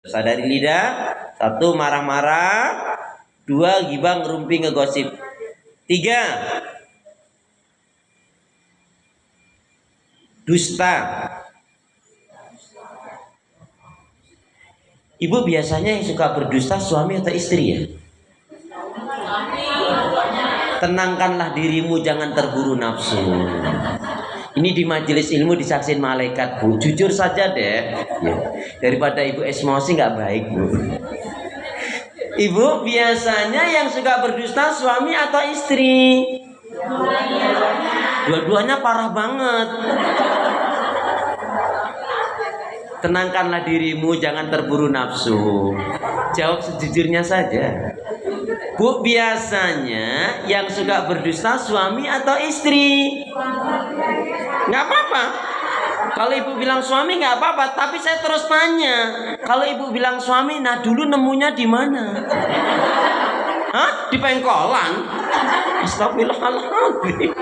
Sadari lidah. 1 marah-marah. 2 gibah ngerumpi ngegosip. 3 dusta. Ibu biasanya yang suka berdusta suami atau istri ya? Tenangkanlah dirimu, jangan terburu nafsu. Ini di majelis ilmu disaksin malaikat, Bu. Jujur saja deh ya. Daripada ibu emosi nggak baik, Bu. Ibu biasanya yang suka berdusta suami atau istri? Dua-duanya parah banget. Tenangkanlah dirimu, jangan terburu nafsu. Jawab sejujurnya saja. Bu, biasanya yang suka berdusta suami atau istri? Nggak apa-apa. Kalau ibu bilang suami nggak apa-apa, tapi saya terus tanya. Kalau ibu bilang suami, nah dulu nemunya di mana? Hah? Di pengkolan? Astagfirullahaladzim.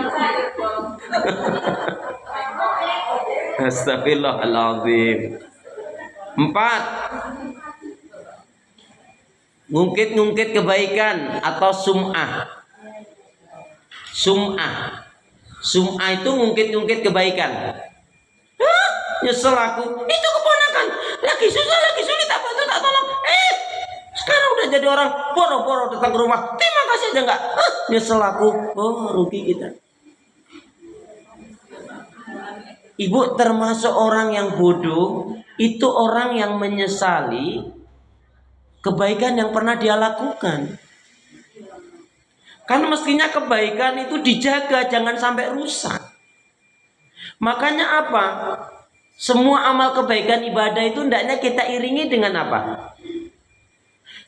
Astagfirullahaladzim. 4. Ngungkit-ngungkit kebaikan atau sum'ah. Sum'ah itu ngungkit-ngungkit kebaikan. Hah? Nyesel aku. Itu keponakan. Lagi susah, lagi sulit, apa itu tak tolong. Sekarang udah jadi orang boro-boro datang ke rumah. Terima kasih aja enggak. Nyesel aku. Oh, rugi kita. Ibu termasuk orang yang bodoh. Itu orang yang menyesali kebaikan yang pernah dia lakukan. Kan mestinya kebaikan itu dijaga, jangan sampai rusak. Makanya apa? Semua amal kebaikan ibadah itu hendaknya kita iringi dengan apa?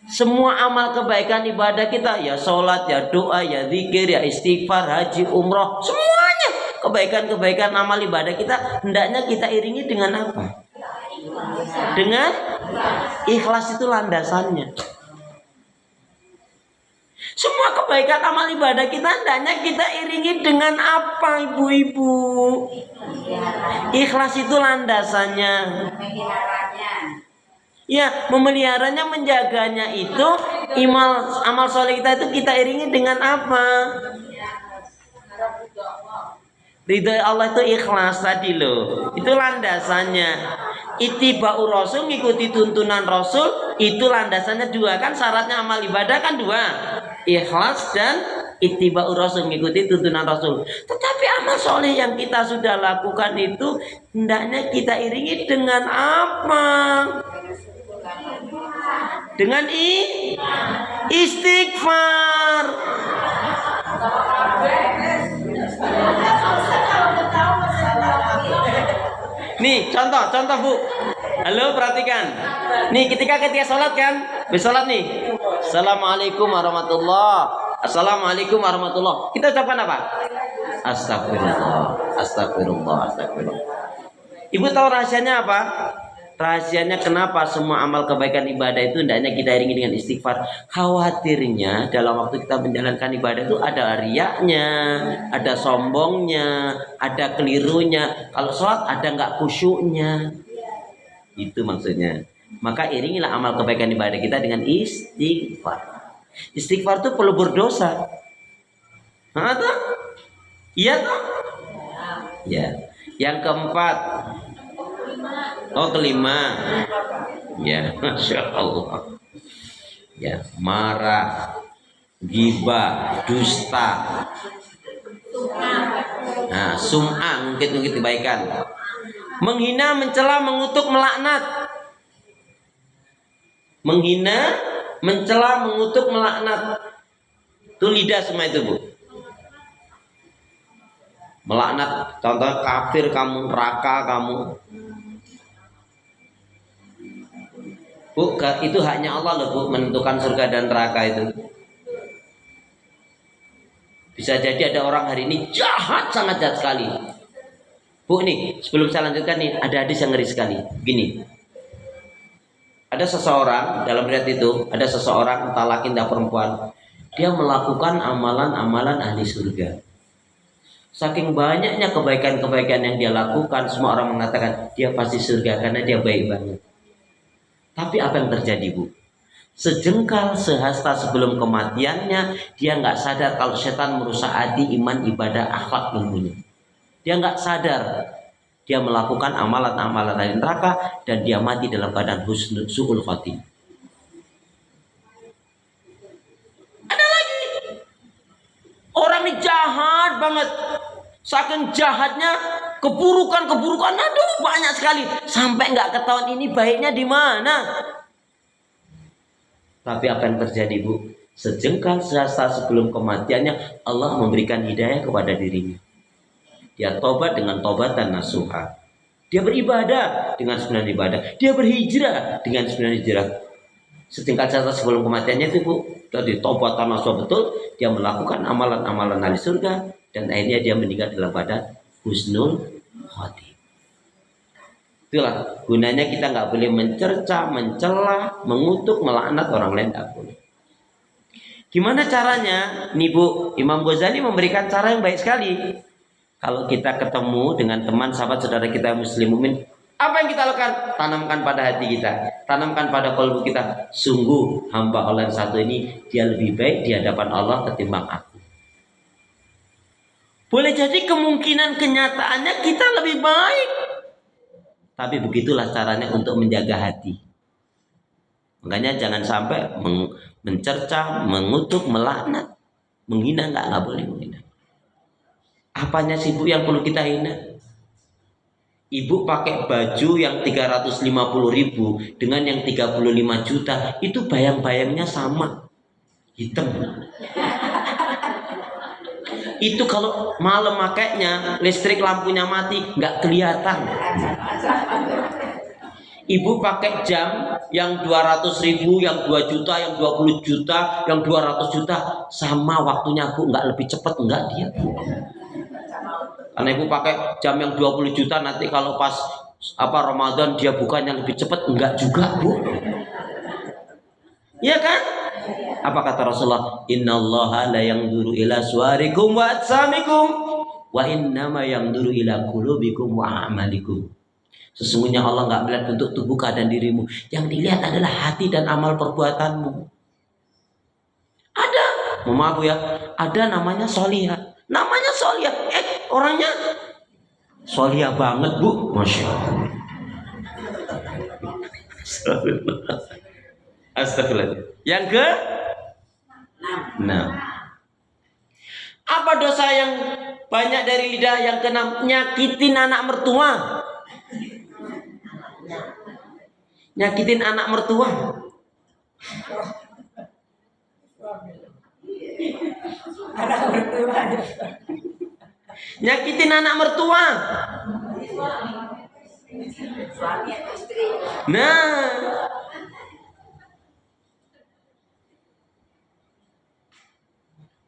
Semua amal kebaikan ibadah kita, ya sholat, ya doa, ya zikir, ya istighfar, haji, umroh, semuanya kebaikan-kebaikan amal ibadah kita hendaknya kita iringi dengan apa? Dengan ikhlas, itu landasannya. Semua kebaikan amal ibadah kita hendaknya kita iringi dengan apa, ibu-ibu? Ikhlas itu landasannya. Ya, memeliharanya, menjaganya itu amal soleh kita itu kita iringi dengan apa? Ridho Allah itu ikhlas tadi loh. Itu landasannya. Ittiba'ur Rasul, ngikuti tuntunan Rasul, itu landasannya 2 kan, syaratnya amal ibadah kan 2. Ikhlas dan ittiba'ur Rasul, ngikuti tuntunan Rasul. Tetapi amal soleh yang kita sudah lakukan itu hendaknya kita iringi dengan apa? Dengan istighfar. Nih contoh Bu. Halo, perhatikan. Nih ketika sholat kan, bersolat nih. Assalamualaikum warahmatullah. Assalamualaikum warahmatullah. Kita ucapkan apa? Astagfirullah, astagfirullah, astagfirullah. Ibu tahu rahasianya apa? Rahasianya kenapa semua amal kebaikan ibadah itu hendaknya kita iringi dengan istighfar. Khawatirnya dalam waktu kita menjalankan ibadah itu ada riaknya, ada sombongnya, ada kelirunya. Kalau sholat ada nggak khusyuknya. Itu maksudnya. Maka iringilah amal kebaikan ibadah kita dengan istighfar. Istighfar itu perlu berdosa. Hah, tuh? Iya tuh? Ya. Yang keempat. Oh, kelima. Ya, Masya Allah. Ya, marah, ghibah, dusta. Nah, sum'ah, ngungkit-ngungkit kebaikan. Menghina, mencela, mengutuk, melaknat. Menghina, mencela, mengutuk, melaknat. Itu lidah semua itu, Bu. Melaknat, contoh kafir kamu, neraka kamu. Bu, itu haknya Allah loh, Bu, menentukan surga dan neraka itu. Bisa jadi ada orang hari ini jahat, sangat jahat sekali. Bu, nih, sebelum saya lanjutkan nih, ada hadis yang ngeri sekali. Gini. Ada seseorang, dalam riwayat itu, ada seseorang, entah laki entah perempuan, dia melakukan amalan-amalan ahli surga. Saking banyaknya kebaikan-kebaikan yang dia lakukan, semua orang mengatakan dia pasti surga karena dia baik banget. Tapi apa yang terjadi, Bu? Sejengkal sehasta sebelum kematiannya, dia nggak sadar kalau setan merusak hati, iman, ibadah, akhlak, ilmunya. Dia nggak sadar. Dia melakukan amalan-amalan dari neraka dan dia mati dalam keadaan su'ul khotimah. Ada lagi orang ini jahat banget. Saking jahatnya, keburukan, aduh banyak sekali. Sampai nggak ketahuan ini baiknya di mana. Tapi apa yang terjadi, Bu? Sejengkal sehasta sebelum kematiannya, Allah memberikan hidayah kepada dirinya. Dia tobat dengan tobatan nasuha. Dia beribadah dengan sembilan ibadah. Dia berhijrah dengan sembilan hijrah. Sejengkal sehasta sebelum kematiannya itu, Bu, dari tobatan nasuha betul. Dia melakukan amalan-amalan ahli surga. Dan akhirnya dia meninggal dalam keadaan husnul khotimah. Itulah gunanya kita nggak boleh mencerca, mencela, mengutuk, melaknat orang lain, nggak boleh. Gimana caranya? Nih Bu, Imam Ghazali memberikan cara yang baik sekali. Kalau kita ketemu dengan teman, sahabat, saudara kita muslim mukmin, apa yang kita lakukan? Tanamkan pada hati kita, tanamkan pada kalbu kita. Sungguh hamba Allah yang satu ini, dia lebih baik di hadapan Allah ketimbang aku. Boleh jadi kemungkinan kenyataannya kita lebih baik. Tapi begitulah caranya untuk menjaga hati. Makanya jangan sampai mencerca, mengutuk, melaknat, menghina, nggak boleh menghina. Apanya sih Bu yang perlu kita hina? Ibu pakai baju yang 350.000 dengan yang 35 juta, itu bayang-bayangnya sama, hitam. Itu kalau malam makainya, listrik lampunya mati, nggak kelihatan. Ibu pakai jam yang 200.000, yang 2 juta, yang 20 juta, yang 200 juta, sama waktunya Bu, nggak lebih cepat, nggak dia. Karena ibu pakai jam yang 20 juta, nanti kalau pas Ramadan dia bukanya lebih cepat, enggak juga Bu. Iya kan? Apa kata Rasulullah? Innallaha la yanzuru ila suwarikum wa ajsamikum wa innama yanzuru ila qulubikum wa a'malikum. Sesungguhnya Allah enggak melihat bentuk tubuh dan dirimu. Yang dilihat adalah hati dan amal perbuatanmu. Ada, maaf ya, ada namanya Solihah. Namanya Solihah, orangnya Solihah banget Bu, Masya Allah. Astagfirullah. Yang ke 6. Apa dosa yang banyak dari lidah? Yang ke-6, nyakitin anak mertua. Nyakitin anak mertua. Nyakitin anak mertua. Nah,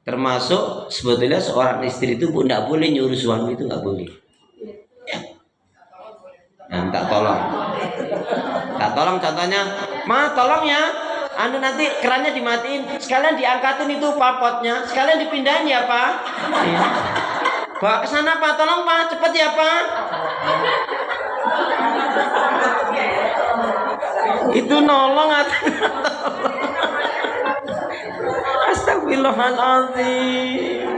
termasuk sebetulnya seorang istri itu Bu tidak boleh nyuruh suami, itu nggak boleh. Nah, tak tolong contohnya, Ma tolong ya, nanti kerannya dimatiin, sekalian diangkatin itu papotnya, sekalian dipindahin ya Pak. Ya. Bawa ke sana Pak, tolong Pak, cepet ya Pak. Itu nolong atau Astagfirullahaladzim.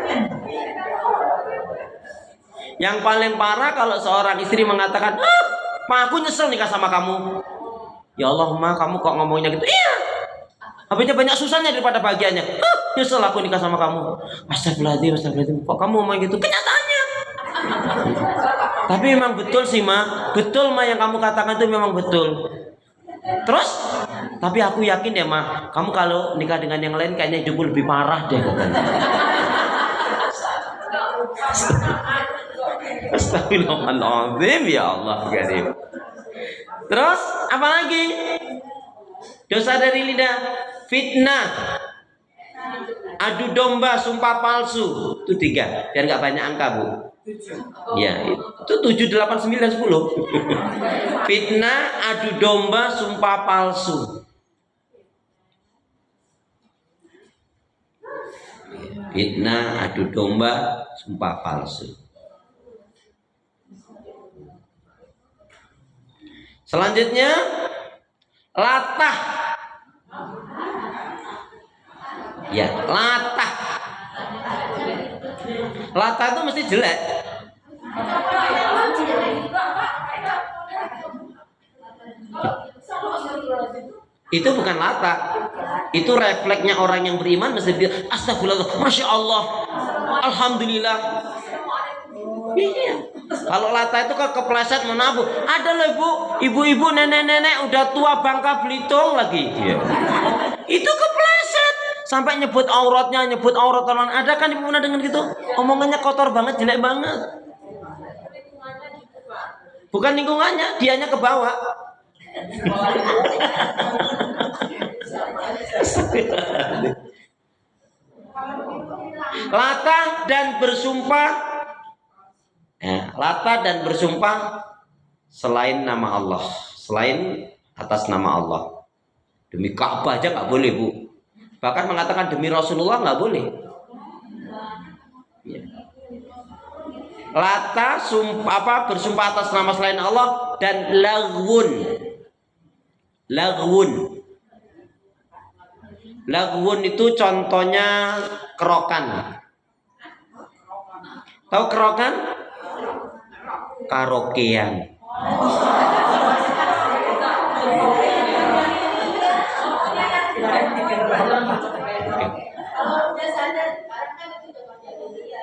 Yang paling parah kalau seorang istri mengatakan, Ma aku nyesel nikah sama kamu. Ya Allah Ma, kamu kok ngomongnya gitu? Iya, habisnya banyak susahnya daripada bahagianya. Nyesel aku nikah sama kamu. Astagfirullahaladzim. Kok kamu ngomong gitu? Kenyataannya. Tapi memang betul sih Ma. Betul Ma, yang kamu katakan itu memang betul. Terus, tapi aku yakin ya Ma, kamu kalau nikah dengan yang lain kayaknya hidupmu lebih parah deh katanya. Astagfirullahaladzim, ya Allah karim. Terus apa lagi? Dosa dari lidah, fitnah, adu domba, sumpah palsu. Itu 3, biar nggak banyak angka Bu. Ya, itu 7, 8, 9, 10. Fitnah, adu domba, sumpah palsu. Fitnah, adu domba, sumpah palsu. Selanjutnya, latah. Ya, latah. Latah itu mesti jelek. Itu bukan latah. Itu refleksnya orang yang beriman mesti bilang astagfirullah, masya Allah, alhamdulillah. Iya. Kalau latah itu kan kepleset menabuh. Ada loh ibu-ibu, nenek-nenek udah tua Bangka Belitung lagi. Iya. Itu kepleset sampai nyebut auratnya, nyebut aurat orang. Ada kan ibu pernah dengan gitu? Omongannya kotor banget, jelek banget. Bukan lingkungannya, dianya ke bawah. Latah dan bersumpah, latah dan bersumpah selain nama Allah, selain atas nama Allah. Demi Ka'bah aja nggak boleh, Bu. Bahkan mengatakan demi Rasulullah nggak boleh. Ya. Latah bersumpah atas nama selain Allah dan lagwun. Lagwun itu contohnya kerokan. Tahu kerokan? Karaokean.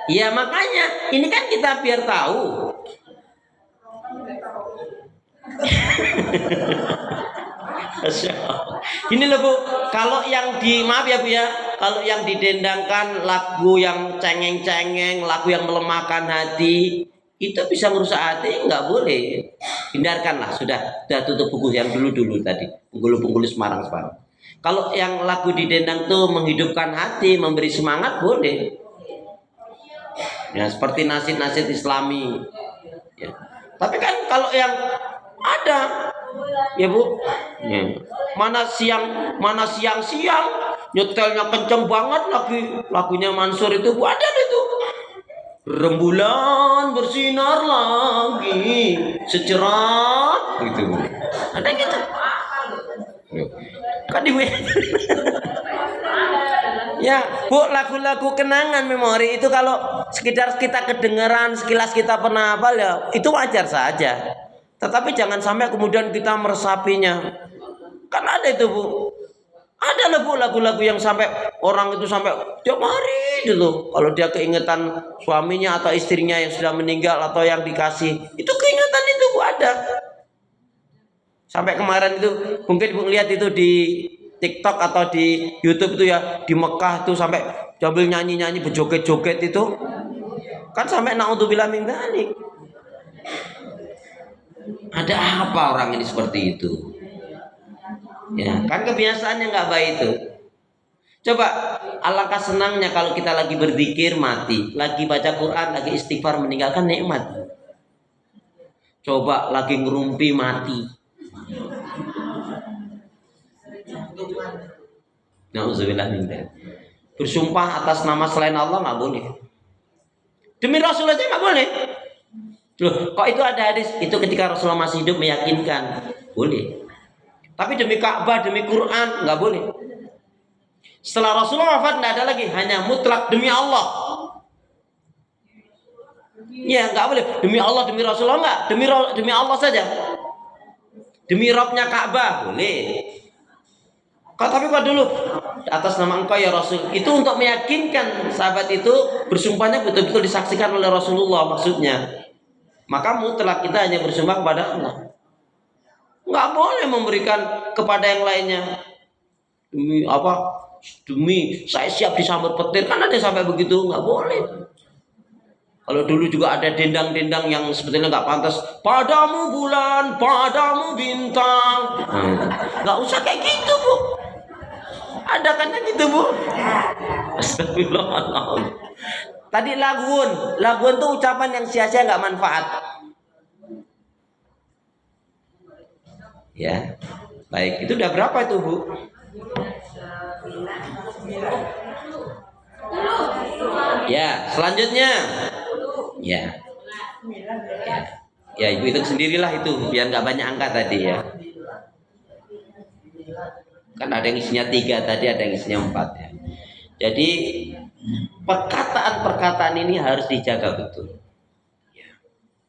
Ya makanya ini kan kita biar tahu. Gini loh Bu, kalau yang maaf ya Bu ya, kalau yang didendangkan lagu yang cengeng-cengeng, lagu yang melemahkan hati, itu bisa merusak hati, nggak boleh. Hindarkanlah, sudah tutup buku yang dulu tadi, Bengkulu Semarang. Kalau yang lagu didendang tuh menghidupkan hati, memberi semangat, boleh. Ya seperti nasid-nasid Islami. Ya. Tapi kan kalau yang ada, ya Bu, ya. mana siang nyetelnya kenceng banget lagunya Mansur itu Bu, ada itu. Rembulan bersinar lagi secerah gitu. Ada gitu. Kan di ya Bu, lagu-lagu kenangan memori itu kalau sekedar kita kedengeran, sekilas kita pernah hafal ya itu wajar saja. Tetapi jangan sampai kemudian kita meresapinya. Kan ada itu Bu. Ada lah Bu lagu-lagu yang sampai orang itu sampai tiap hari dulu. Kalau dia keingetan suaminya atau istrinya yang sudah meninggal atau yang dikasih, itu keingetan itu Bu ada. Sampai kemarin itu mungkin Bu lihat itu di TikTok atau di YouTube itu ya, di Mekah itu sampai sambil nyanyi-nyanyi berjoget-joget itu. Kan sampai naudzubillah min dzalik. Ada apa orang ini seperti itu? Ya, kan kebiasaannya nggak baik itu. Coba alangkah senangnya kalau kita lagi berzikir mati, lagi baca Quran, lagi istighfar meninggalkan nikmat. Coba lagi ngerumpi mati. Nauzubillah min dzalik. Bersumpah atas nama selain Allah nggak boleh. Demi Rasul aja nggak boleh. Loh, kok itu ada hadis? Itu ketika Rasulullah masih hidup meyakinkan, boleh. Tapi demi Ka'bah, demi Quran nggak boleh. Setelah Rasulullah wafat nggak ada lagi, hanya mutlak demi Allah. Ya nggak boleh. Demi Allah, demi Rasulullah nggak. Demi Allah saja. Demi Robnya Ka'bah boleh. Tapi kok dulu atas nama engkau ya Rasul, itu untuk meyakinkan sahabat itu bersumpahnya betul-betul disaksikan oleh Rasulullah maksudnya. Maka mutlak kita hanya bersumpah kepada Allah. Nggak boleh memberikan kepada yang lainnya. Demi apa? Demi saya siap disambut petir, kan ada sampai begitu, nggak boleh. Kalau dulu juga ada dendang-dendang yang sebetulnya nggak pantas. Padamu bulan, padamu bintang. Nggak usah kayak gitu Bu. Ada kan gitu Bu. Astagfirullahaladzim. Tadi lagun tuh ucapan yang sia-sia nggak manfaat. Ya, baik. Itu udah berapa itu Bu? Ya, selanjutnya. Ya. Ya, Ibu hitung sendirilah itu biar nggak banyak angka tadi ya. Kan ada yang isinya 3 tadi, ada yang isinya 4 ya. Jadi perkataan-perkataan ini harus dijaga betul.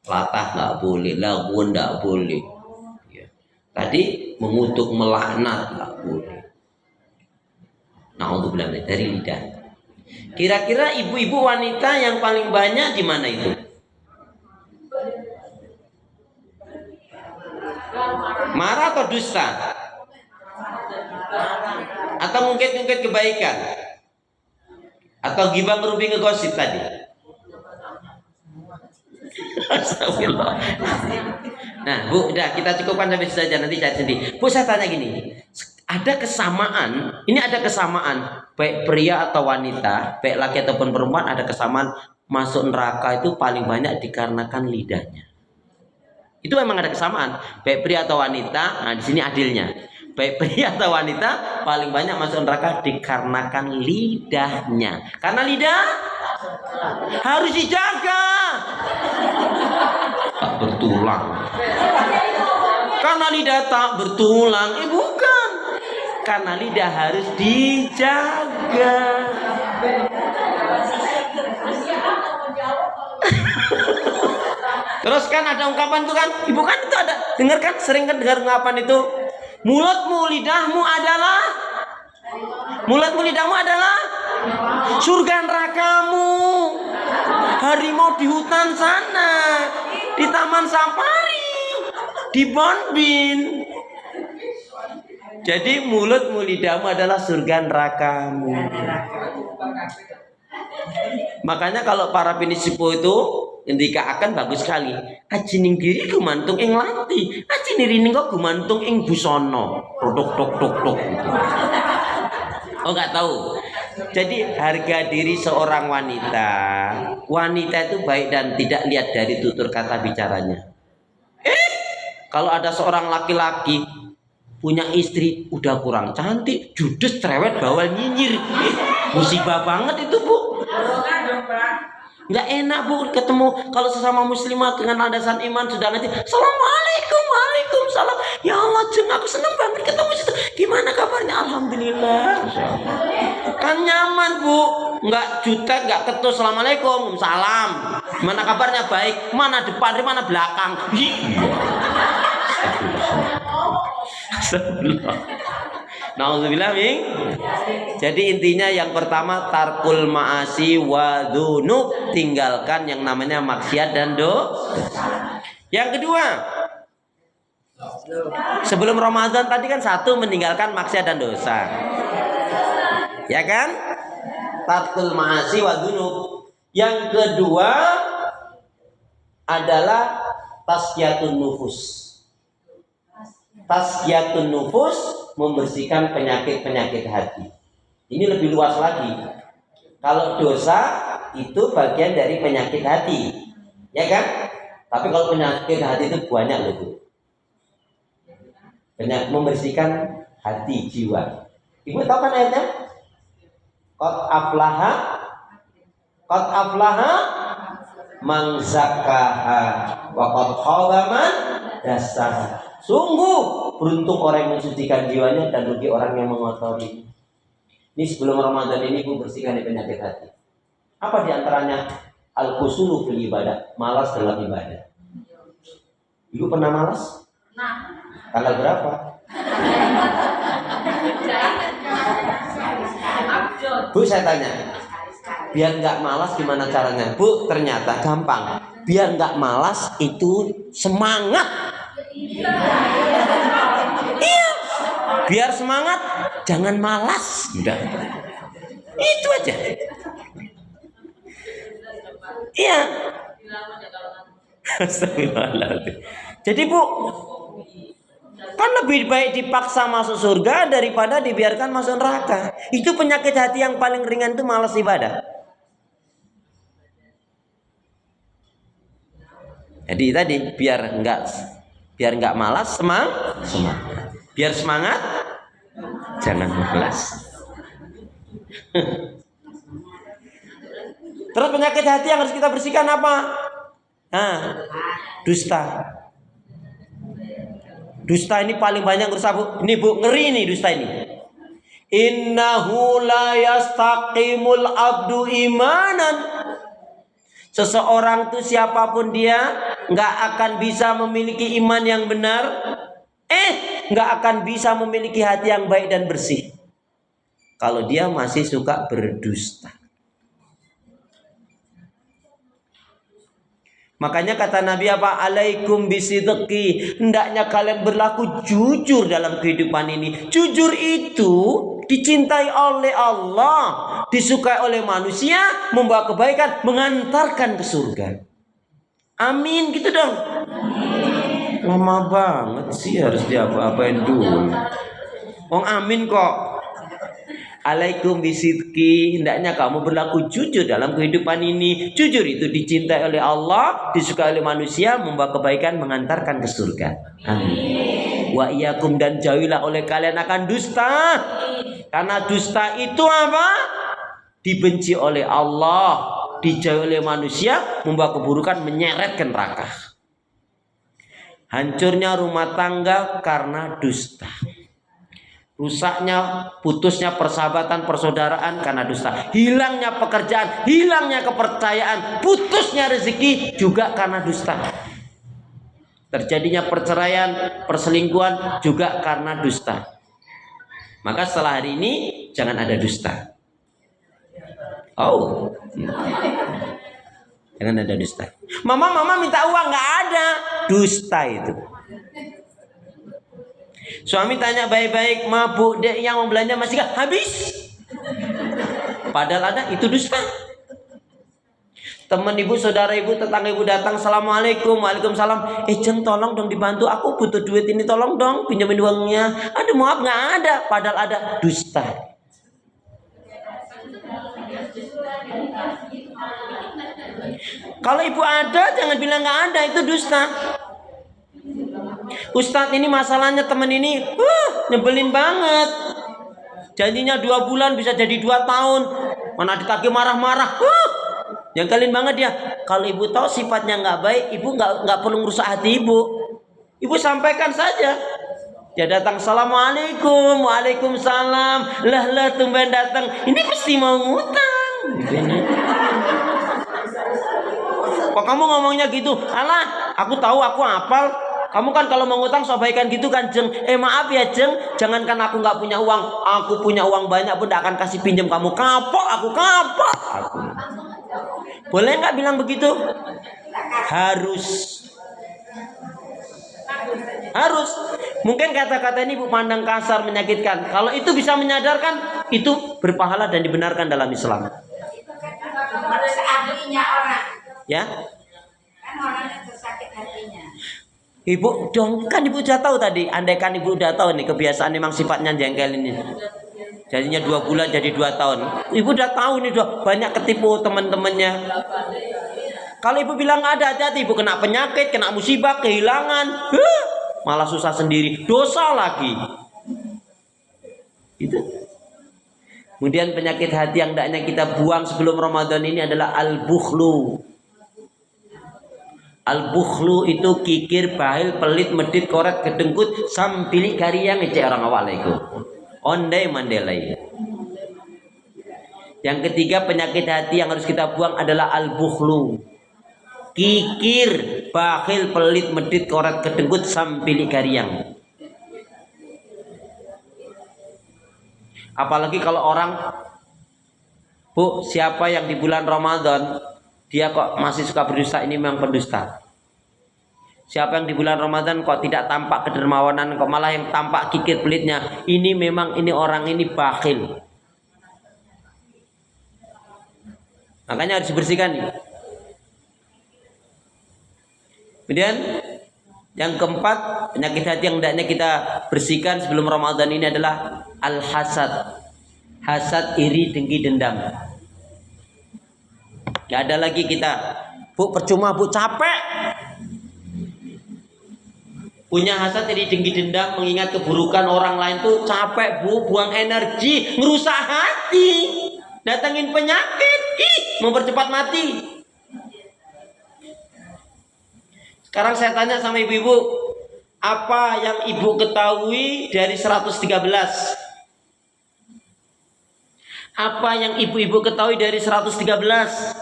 Latah nggak boleh, lagun nggak boleh. Ya. Tadi mengutuk, melaknat nggak boleh. Nah, untuk bilang dari lidah. Kira-kira ibu-ibu wanita yang paling banyak di mana itu? Marah atau dusta? Atau mungkin kebaikan? Atau ghibah, ngerubing, ngegosip tadi? Astagfirullah. Nah, Bu, udah kita cukupkan sampai situ saja, nanti cari sendiri. Bu, saya tanya gini, ada kesamaan, ini ada kesamaan, baik pria atau wanita, baik laki ataupun perempuan, ada kesamaan masuk neraka itu paling banyak dikarenakan lidahnya. Itu memang ada kesamaan, baik pria atau wanita. Nah, di sini adilnya, baik pria atau wanita paling banyak masuk neraka dikarenakan lidahnya. Karena lidah harus dijaga. Tak bertulang. Karena lidah tak bertulang, bukan. Karena lidah harus dijaga. Terus kan ada ungkapan itu kan, ibu kan itu ada, dengar kan, sering kan dengar ungkapan itu, mulutmu lidahmu adalah surga nerakamu. Harimau di hutan sana, di taman safari, di Bonbin. Jadi mulutmu lidahmu adalah surga nerakamu. Makanya kalau para penisipu itu ketika akan bagus sekali. Aji ning diri gumantung ing lati, aji nirining kok gumantung ing busono. Tok. Oh, nggak tahu. Jadi harga diri seorang wanita itu baik dan tidak lihat dari tutur kata bicaranya. Kalau ada seorang laki-laki punya istri udah kurang cantik, judes, cerewet, bawal, nyinyir, musibah banget itu, Bu. Nggak enak, Bu, ketemu kalau sesama muslimah dengan landasan iman sudah ngerti. Assalamualaikum, waalaikumsalam. Ya Allah, Jeng, aku seneng banget ketemu situ. Gimana kabarnya? Alhamdulillah. Kan nyaman, Bu. Nggak jutek, nggak ketus. Assalamualaikum, salam. Gimana kabarnya? Baik. Mana depan, mana belakang? Astagfirullah. Nauzubillah min. Jadi intinya yang pertama tarkul ma'asi wa dzunub, tinggalkan yang namanya maksiat dan dosa. Yang kedua, sebelum Ramadan tadi kan satu meninggalkan maksiat dan dosa. Ya kan? Tarkul ma'asi wa dzunub. Yang kedua adalah tazkiyatun nufus. Tazkiyatun nufus, membersihkan penyakit-penyakit hati. Ini lebih luas lagi. Kalau dosa itu bagian dari penyakit hati, ya kan? Tapi kalau penyakit hati itu banyak loh, Bu. Banyak, membersihkan hati, jiwa. Ibu tahu kan ayatnya? Qad aflaha man zakkaha wa qad khaba man dassaha. Sungguh beruntung orang yang mensucikan jiwanya dan rugi orang yang mengotori. Ini sebelum Ramadan ini, Bu, bersihkan penyakit hati. Apa diantaranya? Al-kusulu fil ibadah, malas dalam ibadah. Ibu pernah malas? Tanggal berapa? Bu, saya tanya, biar nggak malas gimana caranya? Bu, ternyata gampang. Biar nggak malas itu semangat. Iya, biar semangat, jangan malas. Udah, itu aja. Iya. Jadi, Bu, kan lebih baik dipaksa masuk surga daripada dibiarkan masuk neraka. Itu penyakit hati yang paling ringan, itu malas ibadah. Jadi tadi biar nggak malas, semangat. Biar semangat, jangan malas. Terus penyakit hati yang harus kita bersihkan apa? Dusta. Dusta ini paling banyak rusak, Bu. Ini, Bu, ngeri nih dusta ini. Innahu la yastaqimul abdu imanan. Seseorang itu siapapun dia nggak akan bisa memiliki iman yang benar, nggak akan bisa memiliki hati yang baik dan bersih kalau dia masih suka berdusta. Makanya kata Nabi apa? Alaikum bisidqi. Hendaknya kalian berlaku jujur dalam kehidupan ini. Jujur itu dicintai oleh Allah, disukai oleh manusia, membawa kebaikan, mengantarkan ke surga. Amin, gitu dong. Lama banget sih, harus diapa-apain dulu. Wong amin kok. Alaikum bisidqi, hendaknya kamu berlaku jujur dalam kehidupan ini. Jujur itu dicintai oleh Allah, disukai oleh manusia, membawa kebaikan, mengantarkan ke surga. Amin. Wa iyyakum, dan jauhilah oleh kalian akan dusta. Karena dusta itu apa? Dibenci oleh Allah, dijauhi oleh manusia, membawa keburukan, menyeret ke neraka. Hancurnya rumah tangga karena dusta. Rusaknya, putusnya persahabatan, persaudaraan karena dusta. Hilangnya pekerjaan, hilangnya kepercayaan, putusnya rezeki juga karena dusta. Terjadinya perceraian, perselingkuhan juga karena dusta. Maka setelah hari ini jangan ada dusta. Oh, jangan ada dusta. Mama minta uang, nggak ada. Dusta itu. Suami tanya baik-baik, mabuk, dek yang mau belanja masih gak habis. Padahal ada, itu dusta. Teman ibu, saudara ibu, tetangga ibu datang, assalamualaikum, waalaikumsalam. Jeng tolong dong dibantu, aku butuh duit ini, tolong dong pinjamin uangnya. Aduh maaf nggak ada, padahal ada, dusta. Kalau ibu ada, jangan bilang nggak ada, itu dusta. Ustadz ini masalahnya teman ini nyebelin banget. Janjinya 2 bulan bisa jadi 2 tahun. Mana ditagih marah-marah. Yang kalian banget dia. Kalau ibu tahu sifatnya nggak baik, ibu nggak perlu ngerusak hati ibu. Ibu sampaikan saja. Dia datang, assalamualaikum, waalaikumsalam. Lah tumben datang. Ini pasti mau ngutang. Kok kamu ngomongnya gitu? Alah, aku tahu, aku hafal. Kamu kan kalau mau ngutang sobaikan gitu kan, Jeng. Maaf ya, Jeng. Jangankan aku nggak punya uang, aku punya uang banyak pun tidak akan kasih pinjam kamu. Kapok aku. Boleh nggak bilang begitu? Harus. Mungkin kata-kata ini ibu pandang kasar, menyakitkan. Kalau itu bisa menyadarkan, itu berpahala dan dibenarkan dalam Islam. Ya. Kan orang yang tersakit hatinya. Ibu dong, kan ibu udah tahu tadi. Andaikan ibu udah tahu nih kebiasaan memang sifatnya jengkel ini. Jadinya 2 bulan jadi 2 tahun. Ibu udah tahu nih, udah banyak ketipu teman-temannya. Kalau ibu bilang nggak ada, hati-hati ibu kena penyakit, kena musibah, kehilangan, malah susah sendiri, dosa lagi. Itu. Kemudian penyakit hati yang hendaknya kita buang sebelum Ramadan ini adalah al-bukhlu. Al-bukhlu itu kikir, bahil, pelit, medit, koret, kedengkut, sampili karya ngecek orang awal itu. Ondai mandelai. Yang ketiga penyakit hati yang harus kita buang adalah al-bukhlu. Kikir, bahil, pelit, medit, koret, kedengkut, sampili karyang. Apalagi kalau orang, Bu, siapa yang di bulan Ramadan dia kok masih suka berdusta, ini memang pendusta. Siapa yang di bulan Ramadan kok tidak tampak kedermawanan, kok malah yang tampak kikir pelitnya, ini memang ini orang ini bakhil. Makanya harus dibersihkan. Kemudian yang keempat, penyakit hati yang hendaknya kita bersihkan sebelum Ramadan ini adalah al-hasad. Hasad, iri, dengki, dendam. Gak ada lagi kita, Bu, percuma Bu, capek punya hasad, iri, dengki, dendam, mengingat keburukan orang lain tuh capek Bu, buang energi, ngerusak hati, datangin penyakit, mempercepat mati. Sekarang saya tanya sama ibu-ibu, apa yang ibu ketahui dari 113? Apa yang ibu-ibu ketahui dari 113?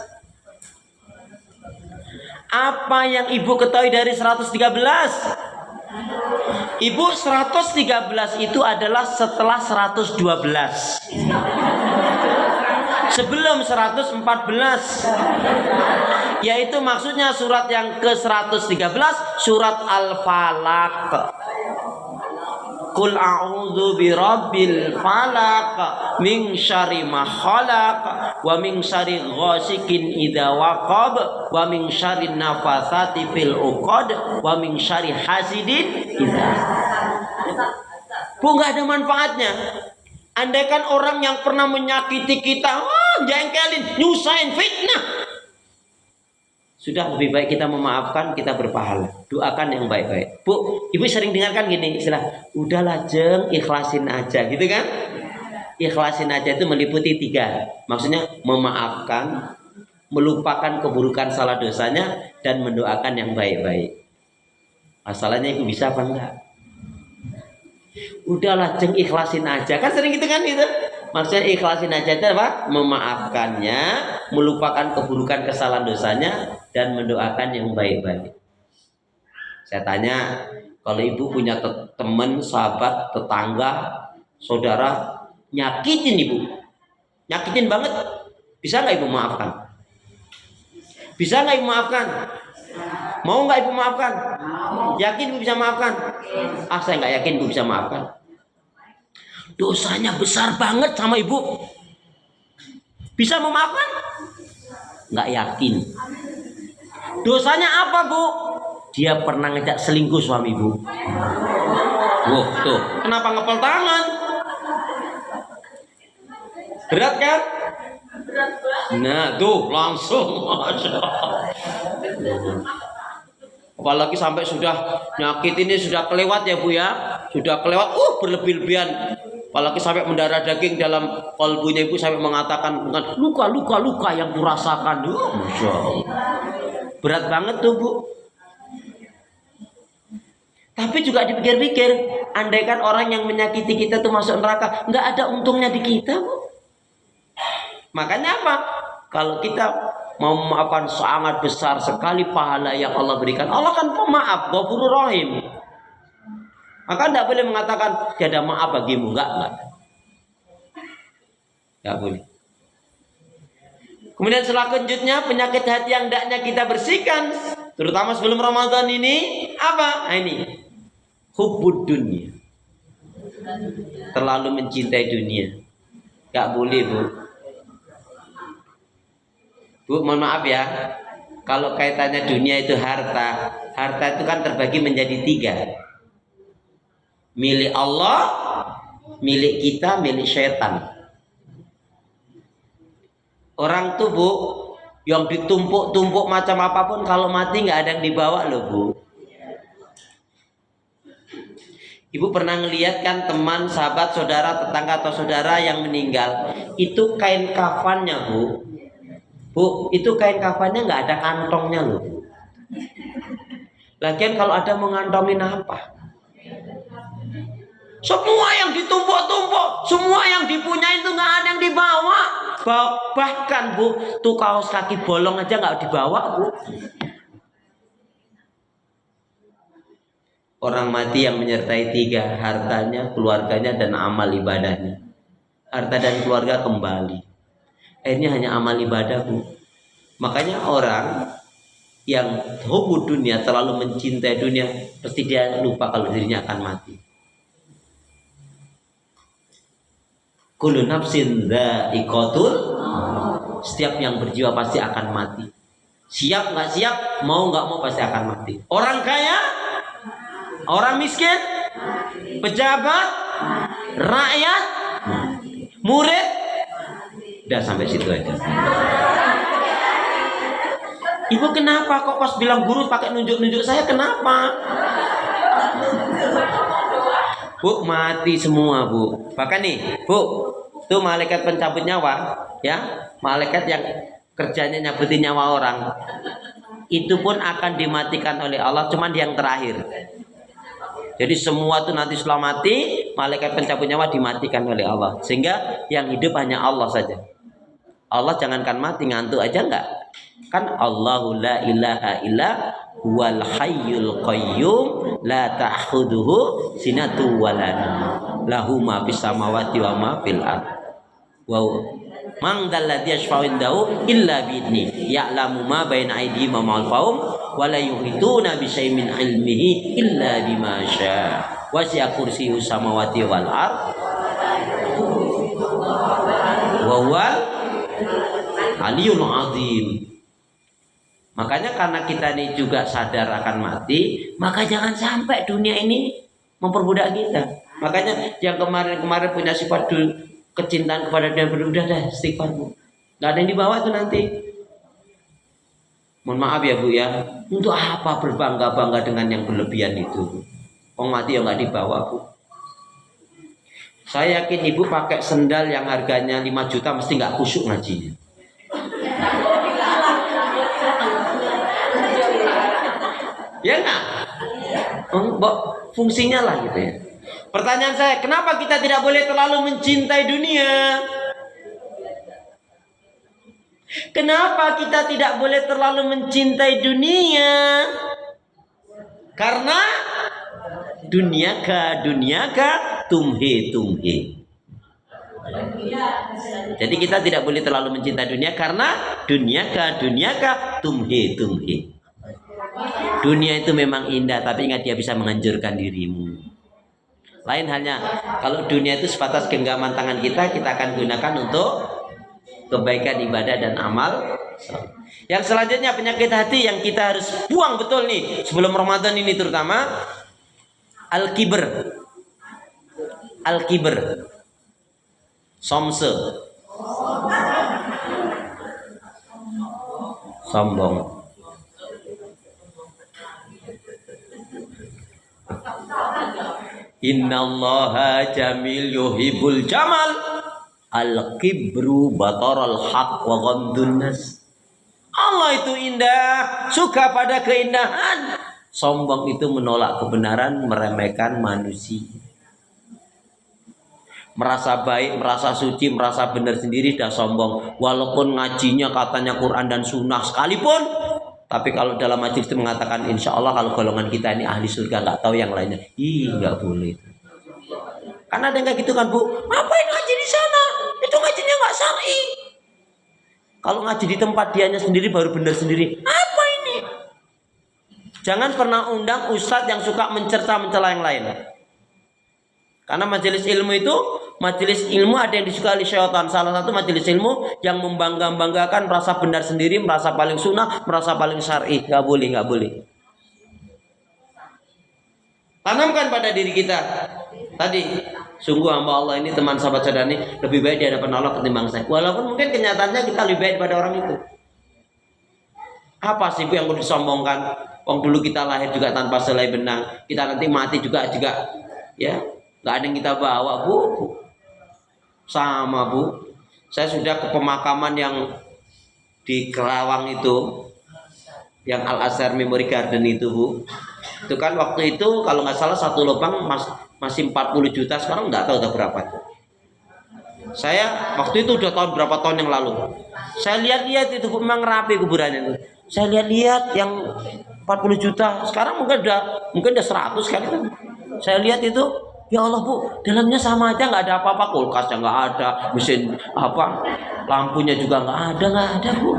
Apa yang ibu ketahui dari 113? Ibu, 113 itu adalah setelah 112. Sebelum 114. Yaitu maksudnya surat yang ke-113 surat Al-Falaq. Qul a'udzu birabbil falaq min syarri ma khalaq wa min syarri ghasikin idza waqab wa min syarri nafatsati fil 'uqad wa min syarri hasidin idza. Bu, enggak ada manfaatnya. Andaikan orang yang pernah menyakiti kita, jengkelin, nyusahin, fitnah, sudah lebih baik kita memaafkan, kita berpahala. Doakan yang baik-baik. Bu, ibu sering dengarkan gini istilah, udahlah jeng, ikhlasin aja, gitu kan? Ikhlasin aja itu meliputi 3. Maksudnya memaafkan, melupakan keburukan salah dosanya, dan mendoakan yang baik-baik. Masalahnya ibu bisa apa enggak? Udahlah jeng, ikhlasin aja. Kan sering gitu kan gitu. Maksudnya ikhlasin aja itu apa? Memaafkannya, melupakan keburukan kesalahan dosanya, dan mendoakan yang baik-baik. Saya tanya, kalau ibu punya teman, sahabat, tetangga, saudara nyakitin ibu, nyakitin banget, bisa nggak ibu maafkan? Bisa nggak ibu maafkan? Mau nggak ibu maafkan? Yakin ibu bisa maafkan? Saya nggak yakin ibu bisa maafkan. Dosanya besar banget sama ibu. Bisa memaafkan? Nggak yakin. Dosanya apa, Bu? Dia pernah ngejak selingkuh suami ibu. Wah, tuh. Kenapa ngepel tangan? Berat kan? Nah, tuh langsung. Apalagi sampai sudah nyakit ini sudah kelewat ya Bu ya. Sudah kelewat, berlebih-lebihan. Apalagi sampai mendarah daging dalam kalbunya ibu sampai mengatakan dengan luka yang kurasakan. Masya Allah. Berat banget tuh Bu. Tapi juga dipikir-pikir, andaikan orang yang menyakiti kita tuh masuk neraka, nggak ada untungnya di kita Bu. Makanya apa? Kalau kita mau memaafkan sangat besar sekali pahala yang Allah berikan. Allah kan pemaaf, Ghafurur Rahim. Maka tidak boleh mengatakan tiada maaf bagimu, enggak. Enggak boleh. Kemudian selanjutnya penyakit hati yang hendaknya kita bersihkan, terutama sebelum Ramadan ini apa? Ini hubbud dunia. Terlalu mencintai dunia. Enggak boleh, Bu. Bu, mohon maaf ya. Kalau kaitannya dunia itu harta. Harta itu kan terbagi menjadi 3. Milik Allah, milik kita, milik syaitan. Orang tuh Bu, yang ditumpuk-tumpuk macam apapun, kalau mati nggak ada yang dibawa loh Bu. Ibu pernah ngelihat kan teman, sahabat, saudara, tetangga atau saudara yang meninggal, itu kain kafannya Bu. Bu, itu kain kafannya nggak ada kantongnya loh. Lagian kalau ada mau ngantongin apa? Semua yang ditumpuk-tumpuk, semua yang dipunyai itu nggak ada yang dibawa. Bahkan Bu, tuh kaos kaki bolong aja nggak dibawa Bu. Orang mati yang menyertai 3, hartanya, keluarganya, dan amal ibadahnya. Harta dan keluarga kembali. Akhirnya hanya amal ibadah Bu. Makanya orang yang hubud dunia, terlalu mencintai dunia, pasti dia lupa kalau dirinya akan mati. Kullu nafsin dha'iqatul, setiap yang berjiwa pasti akan mati. Siap nggak siap, mau nggak mau pasti akan mati. Orang kaya, orang miskin, pejabat, rakyat, murid, udah sampai situ aja. Ibu kenapa kok pas bilang guru pakai nunjuk-nunjuk saya, kenapa? Bu, mati semua Bu. Bahkan nih Bu, tuh malaikat pencabut nyawa ya, malaikat yang kerjanya nyabutin nyawa orang, itu pun akan dimatikan oleh Allah, cuman yang terakhir. Jadi semua itu nanti setelah mati, malaikat pencabut nyawa dimatikan oleh Allah. Sehingga yang hidup hanya Allah saja. Allah jangankan mati, ngantuk aja enggak. Kan Allahu la ilaha illa huwal hayyul qayyum la ta'khudhuhu sinatu wa la naum. Lahu ma fis samawati wa ma fil ardh. Wa man dzalladzi yashfa'u indahu illa bi'idzni ya'lamu ma baina aydihim wa ma khalfahum wa la yuhituna bi syai'in min ilmihi illa bima syaa wasi'a kursiyyuhu samawati wal ardh wa huwal aliyul azim. Makanya karena kita ini juga sadar akan mati, maka jangan sampai dunia ini memperbudak kita. Makanya yang kemarin-kemarin punya sifat kecintaan kepada dia berudah dah istighfar Bu. Gak ada yang dibawa itu nanti. Mohon maaf ya Bu ya. Untuk apa berbangga-bangga dengan yang berlebihan itu? Orang mati yang gak dibawa Bu. Saya yakin Ibu pakai sendal yang harganya 5 juta mesti gak khusyuk ngajinya. Ya enggak? Fungsinya lah gitu ya. Pertanyaan saya, kenapa kita tidak boleh terlalu mencintai dunia? Kenapa kita tidak boleh terlalu mencintai dunia? Karena duniaka tumhe. Jadi kita tidak boleh terlalu mencintai dunia karena duniaka tumhe. Dunia itu memang indah, tapi ingat dia bisa menghancurkan dirimu. Lain halnya, kalau dunia itu sebatas genggaman tangan kita akan gunakan untuk kebaikan ibadah dan amal. Yang selanjutnya penyakit hati yang kita harus buang betul nih sebelum Ramadan ini terutama al-kibr. Somse. Sombong. Innallaha jamil yuhibbul jamal. Al-kibru bataral haq wa ghamdun nas. Allah itu indah, suka pada keindahan. Sombong itu menolak kebenaran, meremehkan manusia. Merasa baik, merasa suci, merasa benar sendiri dah sombong. Walaupun ngajinya katanya Quran dan Sunnah sekalipun, tapi kalau dalam majelis itu mengatakan insya Allah kalau golongan kita ini ahli surga, nggak tahu yang lainnya, nggak boleh. Karena ada yang kayak gitu kan Bu, ngapain ngaji di sana? Itu ngajinya nggak syar'i. Kalau ngaji di tempat dianya sendiri baru benar sendiri. Apa ini? Jangan pernah undang ustadz yang suka mencela yang lain. Karena majelis ilmu itu, majelis ilmu ada yang disukai oleh syaitan. Salah satu majelis ilmu yang membanggakan merasa benar sendiri, merasa paling sunnah, merasa paling syar'i. Gak boleh. Tanamkan pada diri kita. Tadi, sungguh hamba Allah ini teman sahabat saudara ini lebih baik di hadapan Allah ketimbang saya. Walaupun mungkin kenyataannya kita lebih baik daripada orang itu. Apa sih yang perlu disombongkan? Wong dulu kita lahir juga tanpa selai benang. Kita nanti mati juga ya. Gak ada yang kita bawa Bu. Sama Bu. Saya sudah ke pemakaman yang di Kerawang itu, yang Al-Azhar Memory Garden itu Bu. Itu kan waktu itu kalau nggak salah satu lubang masih 40 juta, sekarang nggak tahu udah berapa. Saya waktu itu udah berapa tahun yang lalu. Saya lihat itu memang rapi kuburannya itu. Saya lihat yang 40 juta, sekarang mungkin udah 100 kali itu. Saya lihat itu, ya Allah Bu, dalamnya sama aja, nggak ada apa-apa, kulkasnya nggak ada, mesin lampunya juga nggak ada Bu.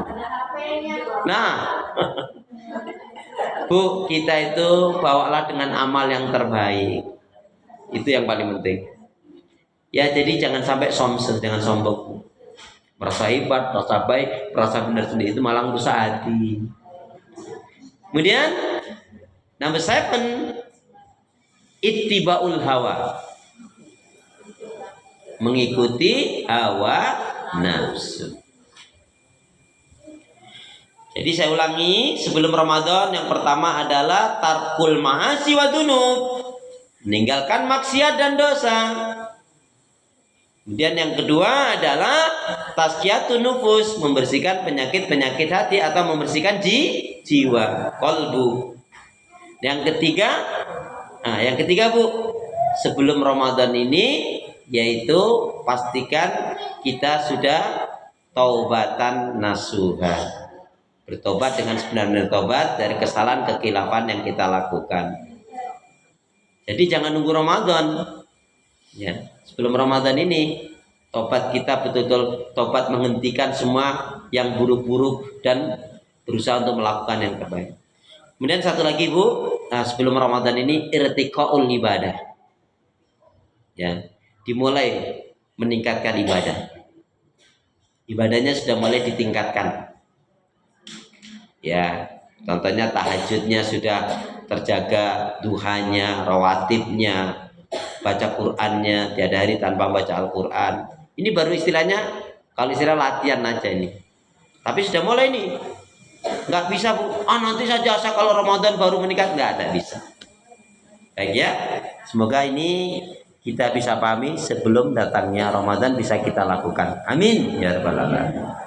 Nah, Bu, kita itu bawalah dengan amal yang terbaik. Itu yang paling penting. Ya, jadi jangan sampai jangan sombong. Merasa hebat, merasa baik, merasa benar sendiri, itu malah merusak hati. Kemudian number 7, ittibaul hawa. Mengikuti hawa nafsu. Jadi saya ulangi, sebelum Ramadan yang pertama adalah tarkul ma'asi wa dunub. Meninggalkan maksiat dan dosa. Kemudian yang kedua adalah tazkiyatun nufus, membersihkan penyakit-penyakit hati atau membersihkan jiwa, qalbu. Yang ketiga Nah, yang ketiga Bu, sebelum Ramadan ini yaitu pastikan kita sudah taubatan nasuha. Bertobat dengan sebenar-benar tobat dari kesalahan kekilapan yang kita lakukan. Jadi jangan nunggu Ramadan. Ya, sebelum Ramadan ini tobat kita betul-betul tobat menghentikan semua yang buruk-buruk dan berusaha untuk melakukan yang terbaik. Kemudian satu lagi Bu, nah sebelum Ramadan ini irtiqaul ibadah. Ya, dimulai meningkatkan ibadah. Ibadahnya sudah mulai ditingkatkan. Ya, contohnya tahajudnya sudah terjaga, duhanya, rawatibnya, baca Qur'annya, tiada hari tanpa baca Al-Quran. Ini baru istilahnya, kalau istilah latihan aja ini. Tapi sudah mulai nih. Nggak bisa Bu, nanti saja asal kalau Ramadan baru meningkat. Nggak bisa. Baik ya, semoga ini kita bisa pahami sebelum datangnya Ramadan bisa kita lakukan. Amin ya rabbal alamin.